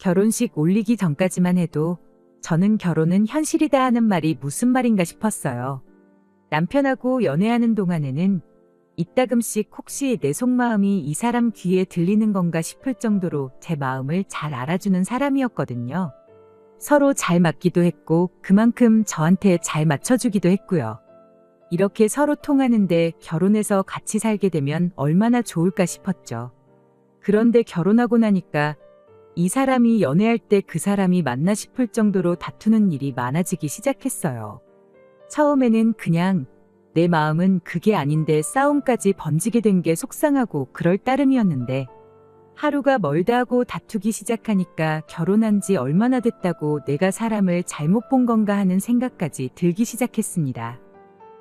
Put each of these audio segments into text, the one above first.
결혼식 올리기 전까지만 해도 저는 결혼은 현실이다 하는 말이 무슨 말인가 싶었어요. 남편하고 연애하는 동안에는 이따금씩 혹시 내 속마음이 이 사람 귀에 들리는 건가 싶을 정도로 제 마음을 잘 알아주는 사람이었거든요. 서로 잘 맞기도 했고 그만큼 저한테 잘 맞춰주기도 했고요. 이렇게 서로 통하는데 결혼해서 같이 살게 되면 얼마나 좋을까 싶었죠. 그런데 결혼하고 나니까 이 사람이 연애할 때 그 사람이 맞나 싶을 정도로 다투는 일이 많아지기 시작했어요. 처음에는 그냥 내 마음은 그게 아닌데 싸움까지 번지게 된 게 속상하고 그럴 따름이었는데 하루가 멀다 하고 다투기 시작하니까 결혼한 지 얼마나 됐다고 내가 사람을 잘못 본 건가 하는 생각까지 들기 시작했습니다.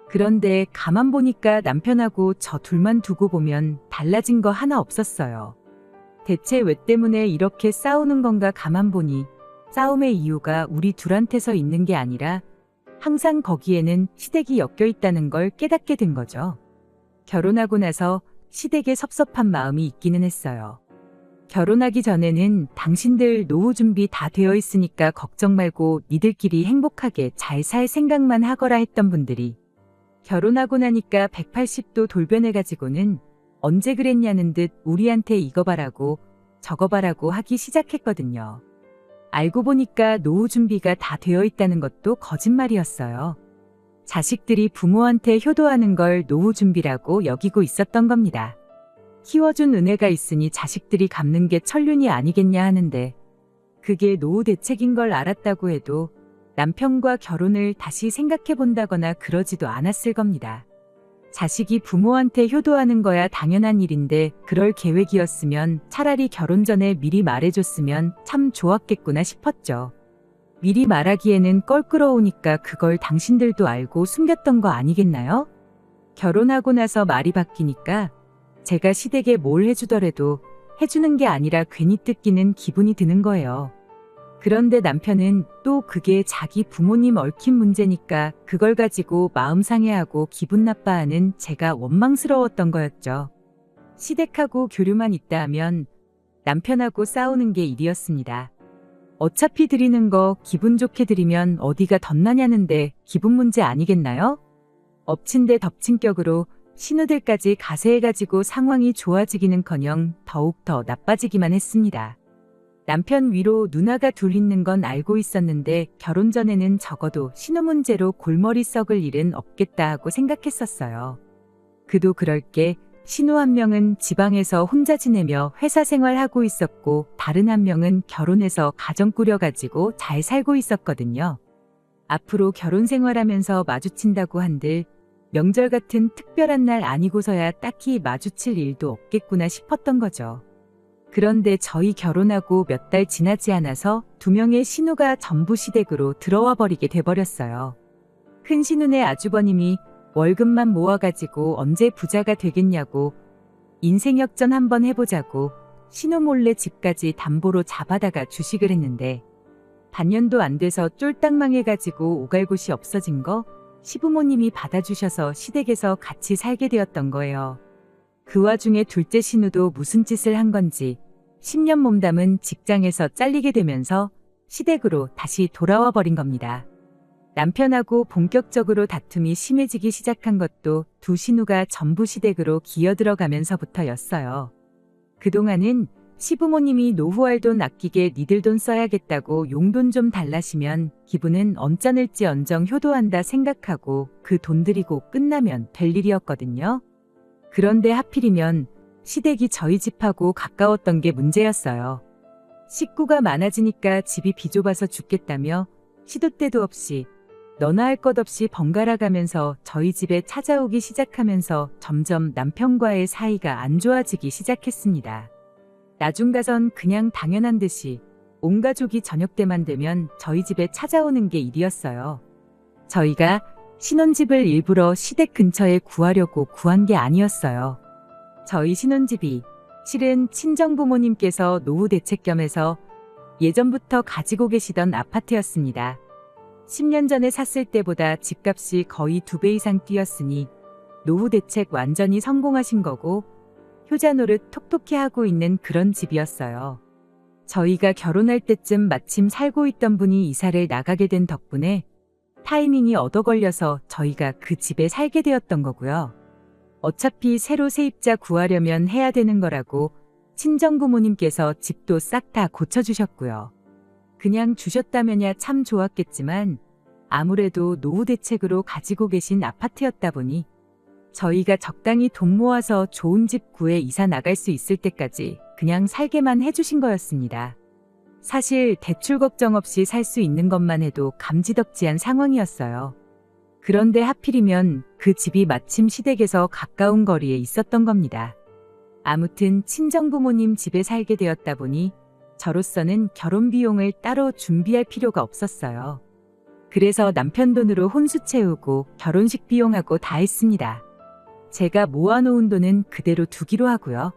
그런데 가만 보니까 남편하고 저 둘만 두고 보면 달라진 거 하나 없었어요. 대체 왜 때문에 이렇게 싸우는 건가 가만 보니 싸움의 이유가 우리 둘한테서 있는 게 아니라 항상 거기에는 시댁이 엮여 있다는 걸 깨닫게 된 거죠. 결혼하고 나서 시댁에 섭섭한 마음이 있기는 했어요. 결혼하기 전에는 당신들 노후 준비 다 되어 있으니까 걱정 말고 니들끼리 행복하게 잘 살 생각만 하거라 했던 분들이 결혼하고 나니까 180도 돌변해가지고는 언제 그랬냐는 듯 우리한테 이거 바라고 저거 바라고 하기 시작했거든요. 알고 보니까 노후 준비가 다 되어 있다는 것도 거짓말이었어요. 자식들이 부모한테 효도하는 걸 노후 준비라고 여기고 있었던 겁니다. 키워준 은혜가 있으니 자식들이 갚는 게 천륜이 아니겠냐 하는데 그게 노후 대책인 걸 알았다고 해도 남편과 결혼을 다시 생각해 본다거나 그러지도 않았을 겁니다. 자식이 부모한테 효도하는 거야 당연한 일인데 그럴 계획이었으면 차라리 결혼 전에 미리 말해줬으면 참 좋았겠구나 싶었죠. 미리 말하기에는 껄끄러우니까 그걸 당신들도 알고 숨겼던 거 아니겠나요? 결혼하고 나서 말이 바뀌니까 제가 시댁에 뭘 해주더라도 해주는 게 아니라 괜히 뜯기는 기분이 드는 거예요. 그런데 남편은 또 그게 자기 부모님 얽힌 문제니까 그걸 가지고 마음 상해하고 기분 나빠하는 제가 원망스러웠던 거였죠. 시댁하고 교류만 있다 하면 남편하고 싸우는 게 일이었습니다. 어차피 드리는 거 기분 좋게 드리면 어디가 덧나냐는데 기분 문제 아니겠나요? 엎친 데 덮친 격으로 신우들까지 가세해가지고 상황이 좋아지기는커녕 더욱 더 나빠지기만 했습니다. 남편 위로 누나가 둘 있는 건 알고 있었는데 결혼 전에는 적어도 신우 문제로 골머리 썩을 일은 없겠다 하고 생각했었어요. 그도 그럴 게 신우 한 명은 지방에서 혼자 지내며 회사 생활하고 있었고 다른 한 명은 결혼해서 가정 꾸려가지고 잘 살고 있었거든요. 앞으로 결혼 생활하면서 마주친다고 한들 명절 같은 특별한 날 아니고서야 딱히 마주칠 일도 없겠구나 싶었던 거죠. 그런데 저희 결혼하고 몇 달 지나지 않아서 두 명의 신우가 전부 시댁으로 들어와 버리게 돼버렸어요. 큰 신우네 아주버님이 월급만 모아가지고 언제 부자가 되겠냐고 인생 역전 한번 해보자고 신우 몰래 집까지 담보로 잡아다가 주식을 했는데 반년도 안 돼서 쫄딱 망해가지고 오갈 곳이 없어진 거 시부모님이 받아주셔서 시댁에서 같이 살게 되었던 거예요. 그 와중에 둘째 신우도 무슨 짓을 한 건지 10년 몸담은 직장에서 잘리게 되면서 시댁으로 다시 돌아와 버린 겁니다. 남편하고 본격적으로 다툼이 심해지기 시작한 것도 두 신우가 전부 시댁으로 기어들어가면서부터였어요. 그동안은 시부모님이 노후할 돈 아끼게 니들 돈 써야겠다고 용돈 좀 달라시면 기분은 언짢을지 언정 효도한다 생각하고 그 돈 들이고 끝나면 될 일이었거든요. 그런데 하필이면 시댁이 저희 집하고 가까웠던 게 문제였어요. 식구가 많아지니까 집이 비좁아서 죽겠다며 시도 때도 없이 너나 할 것 없이 번갈아 가면서 저희 집에 찾아오기 시작하면서 점점 남편과의 사이가 안 좋아지기 시작했습니다. 나중 가선 그냥 당연한 듯이 온 가족이 저녁 때만 되면 저희 집에 찾아오는 게 일이었어요. 저희가 신혼집을 일부러 시댁 근처에 구하려고 구한 게 아니었어요. 저희 신혼집이 실은 친정부모님께서 노후 대책 겸해서 예전부터 가지고 계시던 아파트였습니다. 10년 전에 샀을 때보다 집값이 거의 2배 이상 뛰었으니 노후 대책 완전히 성공하신 거고 효자 노릇 톡톡히 하고 있는 그런 집이었어요. 저희가 결혼할 때쯤 마침 살고 있던 분이 이사를 나가게 된 덕분에 타이밍이 얻어 걸려서 저희가 그 집에 살게 되었던 거고요. 어차피 새로 세입자 구하려면 해야 되는 거라고 친정부모님께서 집도 싹 다 고쳐주셨고요. 그냥 주셨다면야 참 좋았겠지만 아무래도 노후 대책으로 가지고 계신 아파트였다 보니 저희가 적당히 돈 모아서 좋은 집 구해 이사 나갈 수 있을 때까지 그냥 살게만 해주신 거였습니다. 사실 대출 걱정 없이 살 수 있는 것만 해도 감지덕지한 상황이었어요. 그런데 하필이면 그 집이 마침 시댁에서 가까운 거리에 있었던 겁니다. 아무튼 친정부모님 집에 살게 되었다 보니 저로서는 결혼 비용을 따로 준비할 필요가 없었어요. 그래서 남편 돈으로 혼수 채우고 결혼식 비용하고 다 했습니다. 제가 모아놓은 돈은 그대로 두기로 하고요.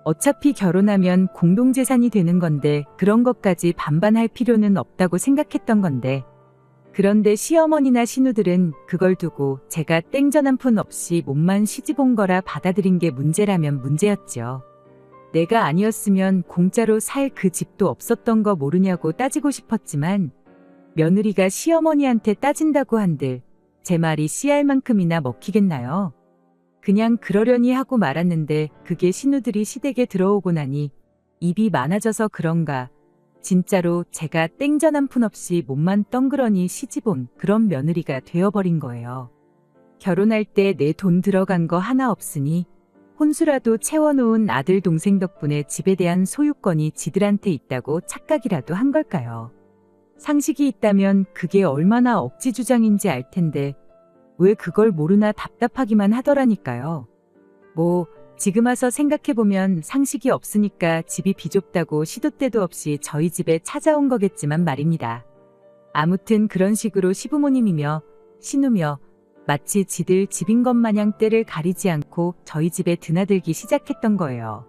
어차피 결혼하면 공동재산이 되는 건데 그런 것까지 반반할 필요는 없다고 생각했던 건데, 그런데 시어머니나 시누들은 그걸 두고 제가 땡전 한 푼 없이 몸만 시집 온 거라 받아들인 게 문제라면 문제였죠. 내가 아니었으면 공짜로 살 그 집도 없었던 거 모르냐고 따지고 싶었지만 며느리가 시어머니한테 따진다고 한들 제 말이 씨알 만큼이나 먹히겠나요? 그냥 그러려니 하고 말았는데 그게 시누들이 시댁에 들어오고 나니 입이 많아져서 그런가 진짜로 제가 땡전 한 푼 없이 몸만 덩그러니 시집 온 그런 며느리가 되어버린 거예요. 결혼할 때 내 돈 들어간 거 하나 없으니 혼수라도 채워놓은 아들 동생 덕분에 집에 대한 소유권이 지들한테 있다고 착각이라도 한 걸까요? 상식이 있다면 그게 얼마나 억지 주장인지 알 텐데 왜 그걸 모르나 답답하기만 하더라니까요. 뭐 지금 와서 생각해보면 상식이 없으니까 집이 비좁다고 시도 때도 없이 저희 집에 찾아온 거겠지만 말입니다. 아무튼 그런 식으로 시부모님이며 시누며 마치 지들 집인 것 마냥 때를 가리지 않고 저희 집에 드나들기 시작했던 거예요.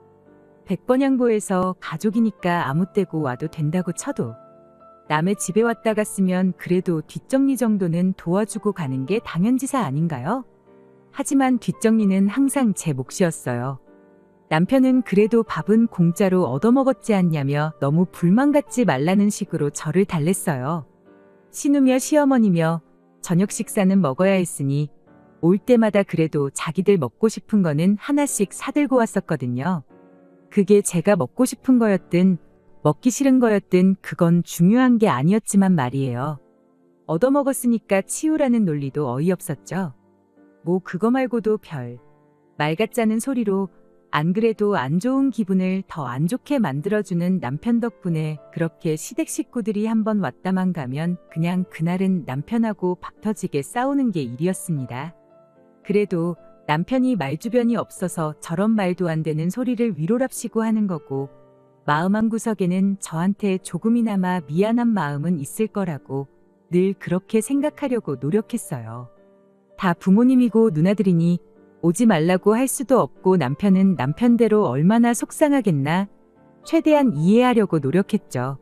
백번양보해서 가족이니까 아무 때고 와도 된다고 쳐도 남의 집에 왔다 갔으면 그래도 뒷정리 정도는 도와주고 가는 게 당연지사 아닌가요? 하지만 뒷정리는 항상 제 몫이었어요. 남편은 그래도 밥은 공짜로 얻어먹었지 않냐며 너무 불만 갖지 말라는 식으로 저를 달랬어요. 시누며 시어머니며 저녁 식사는 먹어야 했으니 올 때마다 그래도 자기들 먹고 싶은 거는 하나씩 사들고 왔었거든요. 그게 제가 먹고 싶은 거였든 먹기 싫은 거였든 그건 중요한 게 아니었지만 말이에요. 얻어먹었으니까 치우라는 논리도 어이없었죠. 뭐 그거 말고도 별 말 같자는 소리로 안 그래도 안 좋은 기분을 더 안 좋게 만들어주는 남편 덕분에 그렇게 시댁 식구들이 한번 왔다만 가면 그냥 그날은 남편하고 박 터지게 싸우는 게 일이었습니다. 그래도 남편이 말주변이 없어서 저런 말도 안 되는 소리를 위로랍시고 하는 거고 마음 한구석에는 저한테 조금이나마 미안한 마음은 있을 거라고 늘 그렇게 생각하려고 노력했어요. 다 부모님이고 누나들이니 오지 말라고 할 수도 없고 남편은 남편대로 얼마나 속상하겠나 최대한 이해하려고 노력했죠.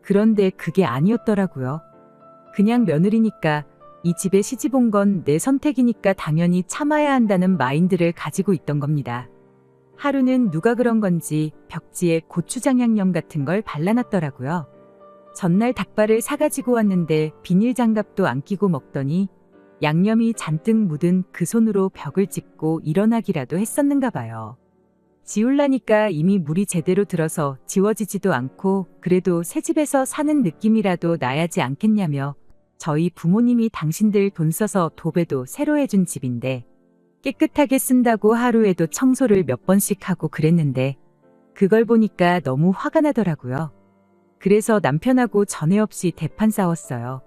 그런데 그게 아니었더라고요. 그냥 며느리니까 이 집에 시집 온 건 내 선택이니까 당연히 참아야 한다는 마인드를 가지고 있던 겁니다. 하루는 누가 그런 건지 벽지에 고추장 양념 같은 걸 발라놨더라고요. 전날 닭발을 사가지고 왔는데 비닐 장갑도 안 끼고 먹더니 양념이 잔뜩 묻은 그 손으로 벽을 찢고 일어나기라도 했었는가 봐요. 지울라니까 이미 물이 제대로 들어서 지워지지도 않고 그래도 새 집에서 사는 느낌이라도 나야지 않겠냐며 저희 부모님이 당신들 돈 써서 도배도 새로 해준 집인데 깨끗하게 쓴다고 하루에도 청소를 몇 번씩 하고 그랬는데 그걸 보니까 너무 화가 나더라고요. 그래서 남편하고 전에 없이 대판 싸웠어요.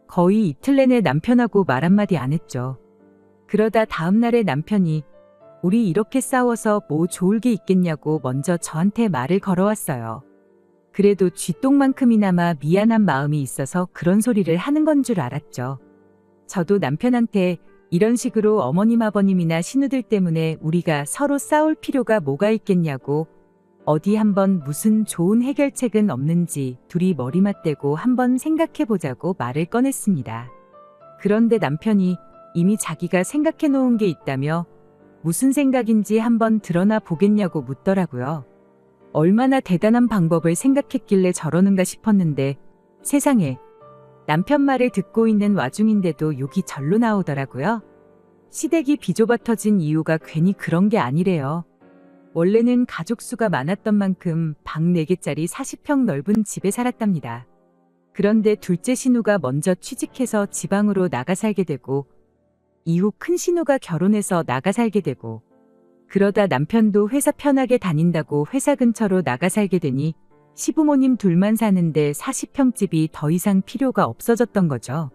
거의 이틀 내내 남편하고 말 한마디 안 했죠. 그러다 다음날에 남편이 우리 이렇게 싸워서 뭐 좋을 게 있겠냐고 먼저 저한테 말을 걸어왔어요. 그래도 쥐똥만큼이나마 미안한 마음이 있어서 그런 소리를 하는 건 줄 알았죠. 저도 남편한테 이런 식으로 어머님 아버님이나 시누들 때문에 우리가 서로 싸울 필요가 뭐가 있겠냐고 어디 한번 무슨 좋은 해결책은 없는지 둘이 머리 맞대고 한번 생각해보자고 말을 꺼냈습니다. 그런데 남편이 이미 자기가 생각해 놓은 게 있다며 무슨 생각인지 한번 드러나 보겠냐고 묻더라고요. 얼마나 대단한 방법을 생각했길래 저러는가 싶었는데 세상에, 남편 말을 듣고 있는 와중인데도 욕이 절로 나오더라고요. 시댁이 비좁아 터진 이유가 괜히 그런 게 아니래요. 원래는 가족 수가 많았던 만큼 방 4개짜리 40평 넓은 집에 살았답니다. 그런데 둘째 신우가 먼저 취직해서 지방으로 나가 살게 되고 이후 큰 신우가 결혼해서 나가 살게 되고 그러다 남편도 회사 편하게 다닌다고 회사 근처로 나가 살게 되니 시부모님 둘만 사는데 40평 집이 더 이상 필요가 없어졌던 거죠.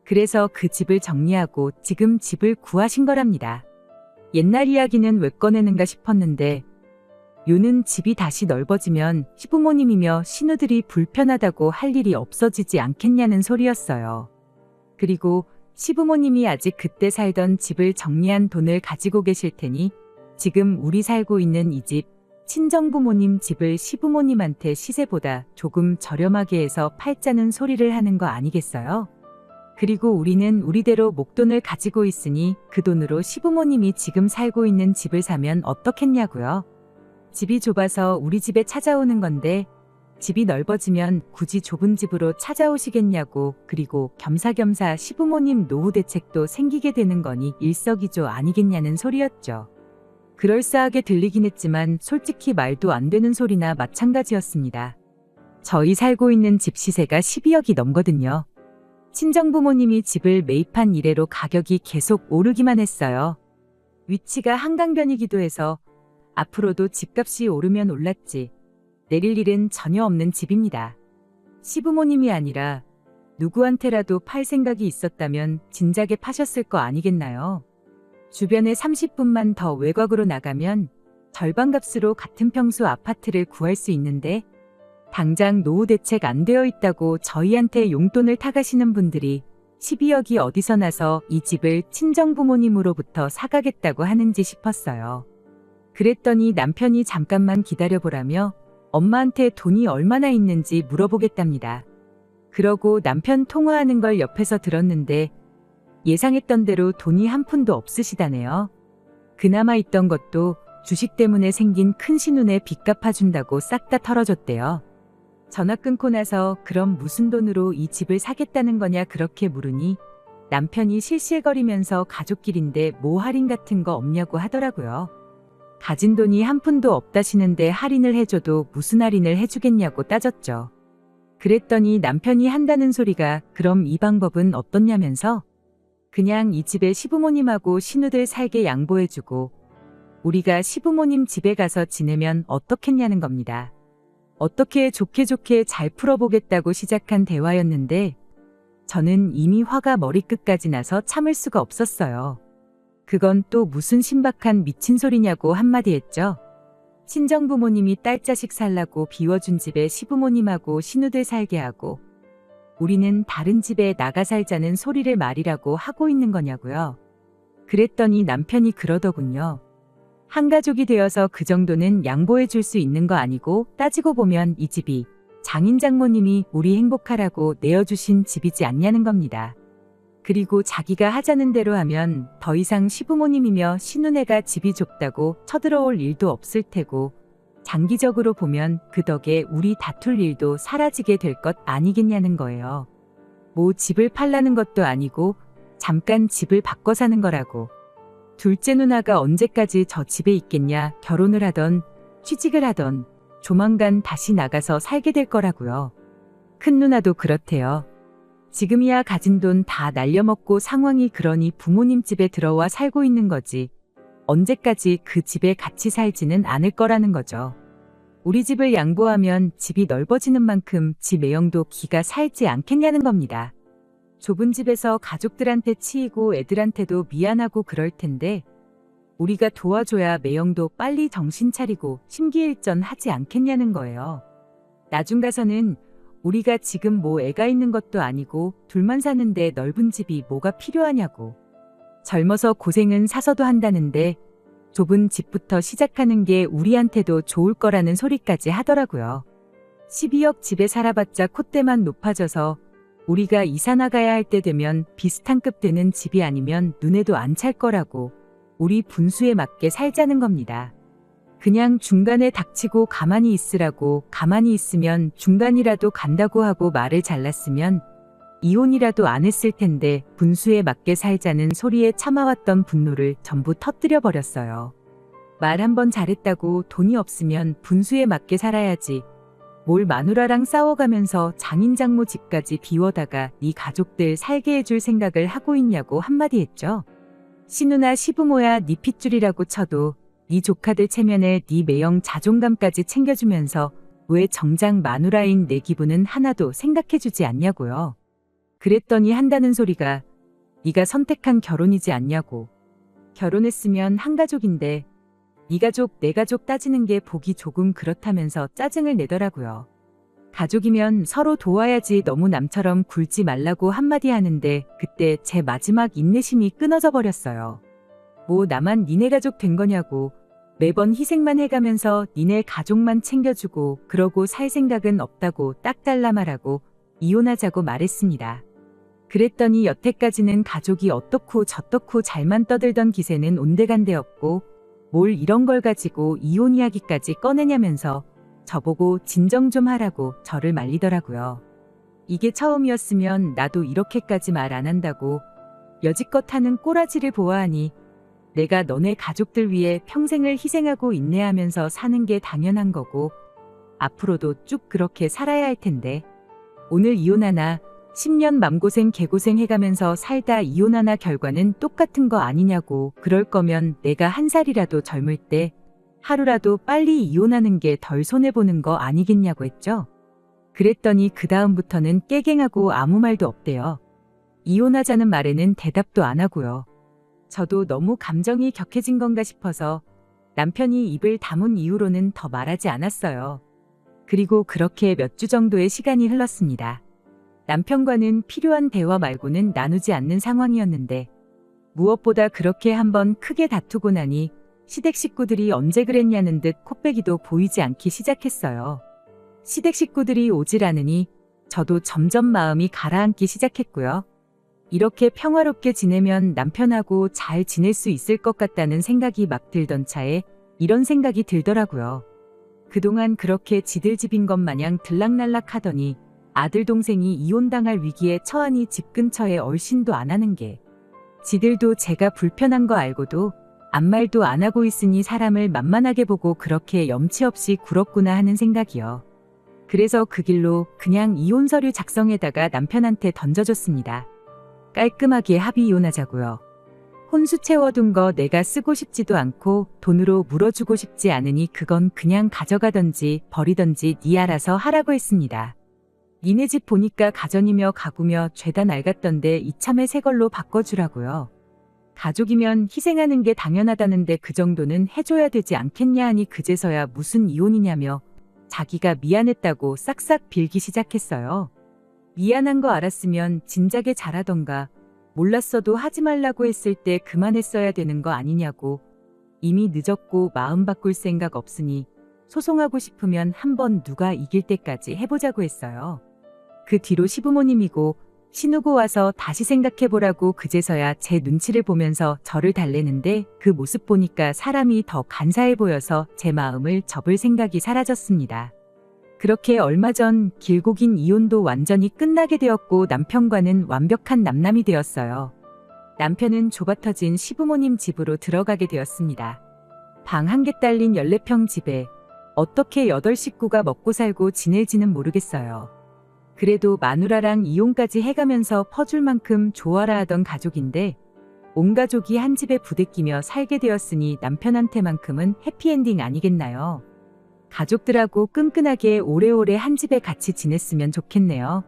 그래서 그 집을 정리하고 지금 집을 구하신 거랍니다. 옛날 이야기는 왜 꺼내는가 싶었는데 요는 집이 다시 넓어지면 시부모님이며 신우들이 불편하다고 할 일이 없어지지 않겠냐는 소리였어요. 그리고 시부모님이 아직 그때 살던 집을 정리한 돈을 가지고 계실 테니 지금 우리 살고 있는 이 집, 친정부모님 집을 시부모님한테 시세보다 조금 저렴하게 해서 팔자는 소리를 하는 거 아니겠어요? 그리고 우리는 우리대로 목돈을 가지고 있으니 그 돈으로 시부모님이 지금 살고 있는 집을 사면 어떻겠냐고요. 집이 좁아서 우리 집에 찾아오는 건데 집이 넓어지면 굳이 좁은 집으로 찾아오시겠냐고. 그리고 겸사겸사 시부모님 노후 대책도 생기게 되는 거니 일석이조 아니겠냐는 소리였죠. 그럴싸하게 들리긴 했지만 솔직히 말도 안 되는 소리나 마찬가지였습니다. 저희 살고 있는 집 시세가 12억이 넘거든요. 친정부모님이 집을 매입한 이래로 가격이 계속 오르기만 했어요. 위치가 한강변이기도 해서 앞으로도 집값이 오르면 올랐지 내릴 일은 전혀 없는 집입니다. 시부모님이 아니라 누구한테라도 팔 생각이 있었다면 진작에 파셨을 거 아니겠나요? 주변에 30분만 더 외곽으로 나가면 절반값으로 같은 평수 아파트를 구할 수 있는데 당장 노후 대책 안 되어 있다고 저희한테 용돈을 타가시는 분들이 12억이 어디서 나서 이 집을 친정부모님으로부터 사가겠다고 하는지 싶었어요. 그랬더니 남편이 잠깐만 기다려보라며 엄마한테 돈이 얼마나 있는지 물어보겠답니다. 그러고 남편 통화하는 걸 옆에서 들었는데 예상했던 대로 돈이 한 푼도 없으시다네요. 그나마 있던 것도 주식 때문에 생긴 큰 신운에 빚 갚아준다고 싹 다 털어줬대요. 전화 끊고 나서 그럼 무슨 돈으로 이 집을 사겠다는 거냐 그렇게 물으니 남편이 실실거리면서 가족끼린데 뭐 할인 같은 거 없냐고 하더라고요. 가진 돈이 한 푼도 없다시는데 할인을 해줘도 무슨 할인을 해주겠냐고 따졌죠. 그랬더니 남편이 한다는 소리가 그럼 이 방법은 어떻냐면서 그냥 이 집에 시부모님하고 신우들 살게 양보해주고 우리가 시부모님 집에 가서 지내면 어떻겠냐는 겁니다. 어떻게 좋게 잘 풀어보겠다고 시작한 대화였는데 저는 이미 화가 머리끝까지 나서 참을 수가 없었어요. 그건 또 무슨 신박한 미친 소리냐고 한마디 했죠. 친정부모님이 딸 자식 살라고 비워준 집에 시부모님하고 신우들 살게 하고 우리는 다른 집에 나가 살자는 소리를 말이라고 하고 있는 거냐고요. 그랬더니 남편이 그러더군요. 한 가족이 되어서 그 정도는 양보해 줄 수 있는 거 아니고 따지고 보면 이 집이 장인 장모님이 우리 행복하라고 내어주신 집이지 않냐는 겁니다. 그리고 자기가 하자는 대로 하면 더 이상 시부모님이며 시누네가 집이 좁다고 쳐들어올 일도 없을 테고 장기적으로 보면 그 덕에 우리 다툴 일도 사라지게 될 것 아니겠냐는 거예요. 뭐 집을 팔라는 것도 아니고 잠깐 집을 바꿔 사는 거라고. 둘째 누나가 언제까지 저 집에 있겠냐. 결혼을 하던 취직을 하던 조만간 다시 나가서 살게 될 거라고요. 큰 누나도 그렇대요. 지금이야 가진 돈 다 날려먹고 상황이 그러니 부모님 집에 들어와 살고 있는 거지. 언제까지 그 집에 같이 살지는 않을 거라는 거죠. 우리 집을 양보하면 집이 넓어지는 만큼 집 매형도 기가 살지 않겠냐는 겁니다. 좁은 집에서 가족들한테 치이고 애들한테도 미안하고 그럴 텐데 우리가 도와줘야 매형도 빨리 정신 차리고 심기일전하지 않겠냐는 거예요. 나중 가서는 우리가 지금 뭐 애가 있는 것도 아니고 둘만 사는데 넓은 집이 뭐가 필요하냐고. 젊어서 고생은 사서도 한다는데 좁은 집부터 시작하는 게 우리한테도 좋을 거라는 소리까지 하더라고요. 12억 집에 살아봤자 콧대만 높아져서 우리가 이사 나가야 할 때 되면 비슷한 급 되는 집이 아니면 눈에도 안 찰 거라고 우리 분수에 맞게 살자는 겁니다. 그냥 중간에 닥치고 가만히 있으라고, 가만히 있으면 중간이라도 간다고 하고 말을 잘랐으면 이혼이라도 안 했을 텐데 분수에 맞게 살자는 소리에 참아왔던 분노를 전부 터뜨려 버렸어요. 말 한 번 잘했다고 돈이 없으면 분수에 맞게 살아야지. 뭘 마누라랑 싸워가면서 장인 장모 집까지 비워다가 네 가족들 살게 해줄 생각을 하고 있냐고 한마디 했죠. 시누나 시부모야 네 핏줄이라고 쳐도 네 조카들 체면에 네 매형 자존감까지 챙겨주면서 왜 정작 마누라인 내 기분은 하나도 생각해주지 않냐고요. 그랬더니 한다는 소리가 네가 선택한 결혼이지 않냐고. 결혼했으면 한 가족인데 네 가족 내 가족 따지는 게 보기 조금 그렇다면서 짜증을 내더라고요. 가족이면 서로 도와야지 너무 남처럼 굴지 말라고 한마디 하는데 그때 제 마지막 인내심이 끊어져 버렸어요. 뭐 나만 니네 가족 된 거냐고. 매번 희생만 해가면서 니네 가족만 챙겨주고 그러고 살 생각은 없다고 딱 잘라 말하고 이혼하자고 말했습니다. 그랬더니 여태까지는 가족이 어떻고 저떻고 잘만 떠들던 기세는 온데간데없고 뭘 이런 걸 가지고 이혼 이야기까지 꺼내냐면서 저보고 진정 좀 하라고 저를 말리더라고요. 이게 처음이었으면 나도 이렇게까지 말 안 한다고. 여지껏 하는 꼬라지를 보아하니 내가 너네 가족들 위해 평생을 희생하고 인내하면서 사는 게 당연한 거고 앞으로도 쭉 그렇게 살아야 할 텐데 오늘 이혼하나 10년 맘고생 개고생 해가면서 살다 이혼하나 결과는 똑같은 거 아니냐고. 그럴 거면 내가 한 살이라도 젊을 때 하루라도 빨리 이혼하는 게 덜 손해보는 거 아니겠냐고 했죠. 그랬더니 그 다음부터는 깨갱하고 아무 말도 없대요. 이혼하자는 말에는 대답도 안 하고요. 저도 너무 감정이 격해진 건가 싶어서 남편이 입을 다문 이후로는 더 말하지 않았어요. 그리고 그렇게 몇 주 정도의 시간이 흘렀습니다. 남편과는 필요한 대화 말고는 나누지 않는 상황이었는데 무엇보다 그렇게 한번 크게 다투고 나니 시댁 식구들이 언제 그랬냐는 듯 코빼기도 보이지 않기 시작했어요. 시댁 식구들이 오질 않으니 저도 점점 마음이 가라앉기 시작했고요. 이렇게 평화롭게 지내면 남편하고 잘 지낼 수 있을 것 같다는 생각이 막 들던 차에 이런 생각이 들더라고요. 그동안 그렇게 지들 집인 것 마냥 들락날락 하더니 아들 동생이 이혼당할 위기에 처하니 집 근처에 얼씬도 안 하는 게 지들도 제가 불편한 거 알고도 아무 말도 안 하고 있으니 사람을 만만하게 보고 그렇게 염치 없이 굴었구나 하는 생각이요. 그래서 그 길로 그냥 이혼 서류 작성에다가 남편한테 던져줬습니다. 깔끔하게 합의 이혼하자고요. 혼수 채워둔 거 내가 쓰고 싶지도 않고 돈으로 물어주고 싶지 않으니 그건 그냥 가져가던지 버리던지 네 알아서 하라고 했습니다. 니네 집 보니까 가전이며 가구며 죄다 낡았던데 이참에 새 걸로 바꿔주라고요. 가족이면 희생하는 게 당연하다는데 그 정도는 해줘야 되지 않겠냐 하니 그제서야 무슨 이혼이냐며 자기가 미안했다고 싹싹 빌기 시작했어요. 미안한 거 알았으면 진작에 잘하던가 몰랐어도 하지 말라고 했을 때 그만했어야 되는 거 아니냐고. 이미 늦었고 마음 바꿀 생각 없으니 소송하고 싶으면 한번 누가 이길 때까지 해보자고 했어요. 그 뒤로 시부모님이고 신우고 와서 다시 생각해보라고 그제서야 제 눈치를 보면서 저를 달래는데 그 모습 보니까 사람이 더 간사해 보여서 제 마음을 접을 생각이 사라졌습니다. 그렇게 얼마 전 길고 긴 이혼도 완전히 끝나게 되었고 남편과는 완벽한 남남이 되었어요. 남편은 좁아터진 시부모님 집으로 들어가게 되었습니다. 방 한 개 딸린 14평 집에 어떻게 8식구가 먹고 살고 지낼지는 모르겠어요. 그래도 마누라랑 이혼까지 해가면서 퍼줄 만큼 좋아라 하던 가족인데 온 가족이 한 집에 부대끼며 살게 되었으니 남편한테만큼은 해피엔딩 아니겠나요? 가족들하고 끈끈하게 오래오래 한 집에 같이 지냈으면 좋겠네요.